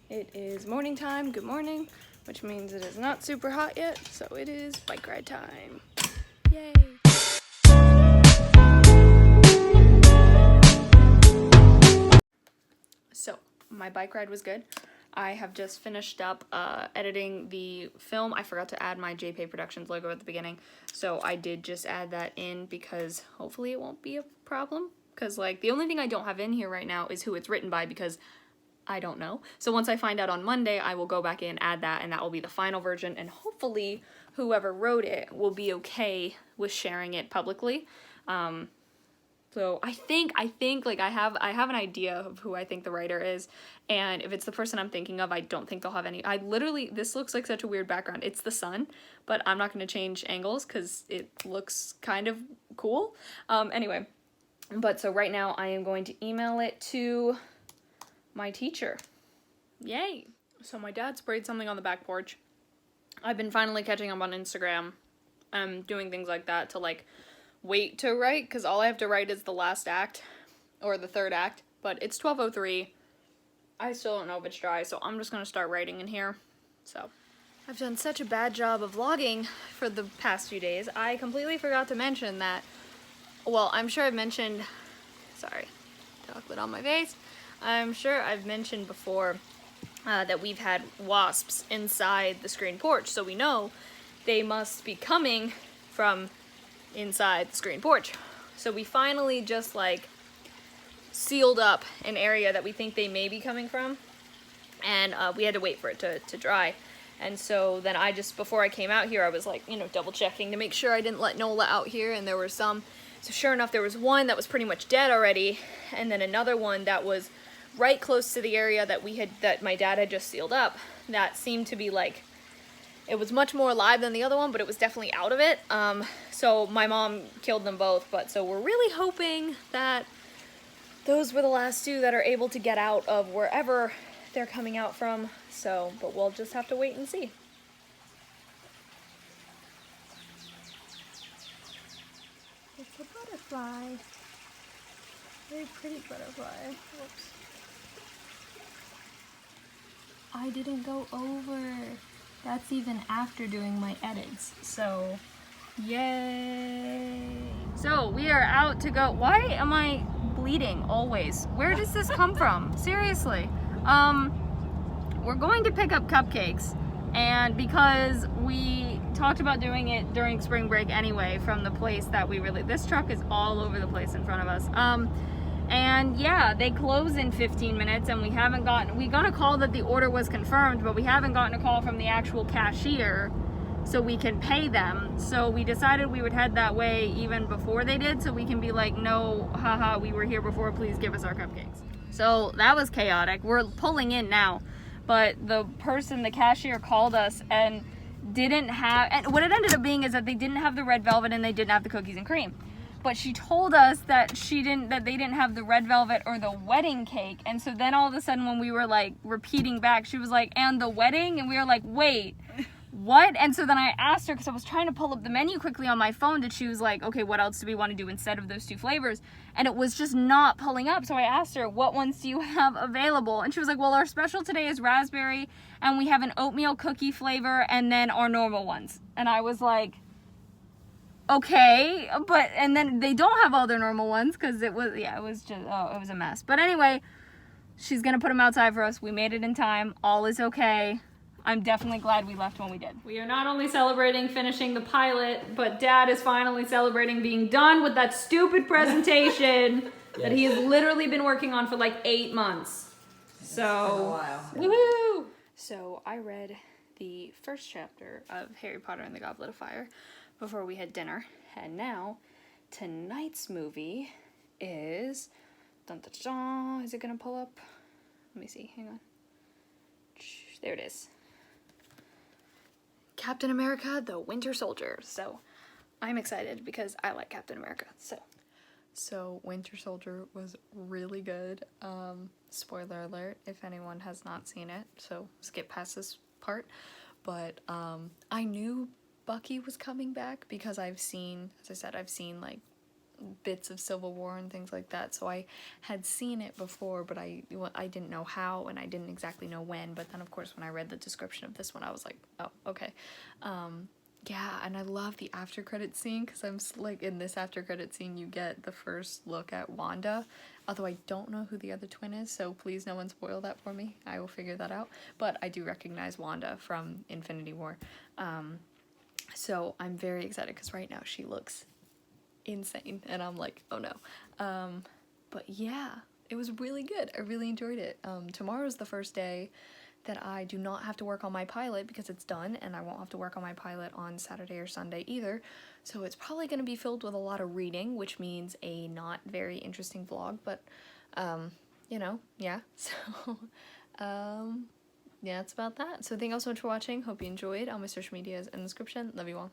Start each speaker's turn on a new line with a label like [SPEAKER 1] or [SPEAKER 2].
[SPEAKER 1] It is morning time, good morning, which means it is not super hot yet, so it is bike ride time. Yay! So, my bike ride was good. I have just finished up editing the film. I forgot to add my JPay Productions logo at the beginning, so I did just add that in because hopefully it won't be a problem. Because, like, the only thing I don't have in here right now is who it's written by because I don't know. So once I find out on Monday, I will go back in, add that, and that will be the final version, and hopefully whoever wrote it will be okay with sharing it publicly. So I think like I have an idea of who I think the writer is, and if it's the person I'm thinking of, I don't think they'll have any. This looks like such a weird background. It's the sun, but I'm not going to change angles because it looks kind of cool. Anyway, but so right now I am going to email it to my teacher. Yay! So my dad sprayed something on the back porch. I've been finally catching up on Instagram, doing things like that to like wait to write, because all I have to write is the last act, or the third act, but it's 12:03. I still don't know if it's dry, so I'm just gonna start writing in here. So, I've done such a bad job of vlogging for the past few days. I completely forgot to mention that, well, I'm sure I've mentioned, sorry, chocolate on my face. I'm sure I've mentioned before that we've had wasps inside the screen porch, so we know they must be coming from inside the screen porch. So we finally just like sealed up an area that we think they may be coming from, and we had to wait for it to dry. And so then I just, before I came out here, I was like, double checking to make sure I didn't let Nola out here, and there were some. So sure enough, there was one that was pretty much dead already, and then another one that was right close to the area that my dad had just sealed up, that seemed to be like, it was much more alive than the other one, but it was definitely out of it. So my mom killed them both, but so we're really hoping that those were the last two that are able to get out of wherever they're coming out from. So, but we'll just have to wait and see. It's a butterfly. Very pretty butterfly. Whoops. I didn't go over. That's even after doing my edits, so yay! So we are out to go. Why am I bleeding always? Where does this come from? Seriously. We're going to pick up cupcakes, and because we talked about doing it during spring break anyway from the place that this truck is all over the place in front of us. And yeah, they close in 15 minutes, and we got a call that the order was confirmed, but we haven't gotten a call from the actual cashier so we can pay them. So we decided we would head that way even before they did, so we can be like, no, haha, we were here before, please give us our cupcakes. So that was chaotic. We're pulling in now, but the cashier called us and and what it ended up being is that they didn't have the red velvet and they didn't have the cookies and cream. But she told us that they didn't have the red velvet or the wedding cake. And so then all of a sudden when we were like repeating back, she was like, and the wedding? And we were like, wait, what? And so then I asked her, because I was trying to pull up the menu quickly on my phone, and she was like, okay, what else do we want to do instead of those two flavors? And it was just not pulling up. So I asked her, what ones do you have available? And she was like, well, our special today is raspberry, and we have an oatmeal cookie flavor, and then our normal ones. And I was like, okay, and then they don't have all their normal ones because it was a mess. But anyway, she's gonna put them outside for us. We made it in time. All is okay. I'm definitely glad we left when we did. We are not only celebrating finishing the pilot, but Dad is finally celebrating being done with that stupid presentation that he has literally been working on for like 8 months. So, woohoo! So I read the first chapter of Harry Potter and the Goblet of Fire before we had dinner, and now tonight's movie is is it gonna pull up? Let me see, hang on. There it is. Captain America, the Winter Soldier. So I'm excited because I like Captain America. So Winter Soldier was really good. Spoiler alert if anyone has not seen it, so skip past this part. But I knew Bucky was coming back because I've seen like bits of Civil War and things like that, so I had seen it before, but I didn't know how, and I didn't exactly know when. But then of course when I read the description of this one, I was like, oh, okay. Yeah, and I love the after credit scene, because I'm like, in this after credit scene you get the first look at Wanda, although I don't know who the other twin is, so please no one spoil that for me. I will figure that out, but I do recognize Wanda from Infinity War. So I'm very excited because right now she looks insane, and I'm like, oh no. But yeah, it was really good. I really enjoyed it. Tomorrow's the first day that I do not have to work on my pilot because it's done, and I won't have to work on my pilot on Saturday or Sunday either. So it's probably going to be filled with a lot of reading, which means a not very interesting vlog, but you know, yeah. So yeah, it's about that. So thank you all so much for watching. Hope you enjoyed. All my social media is in the description. Love you all.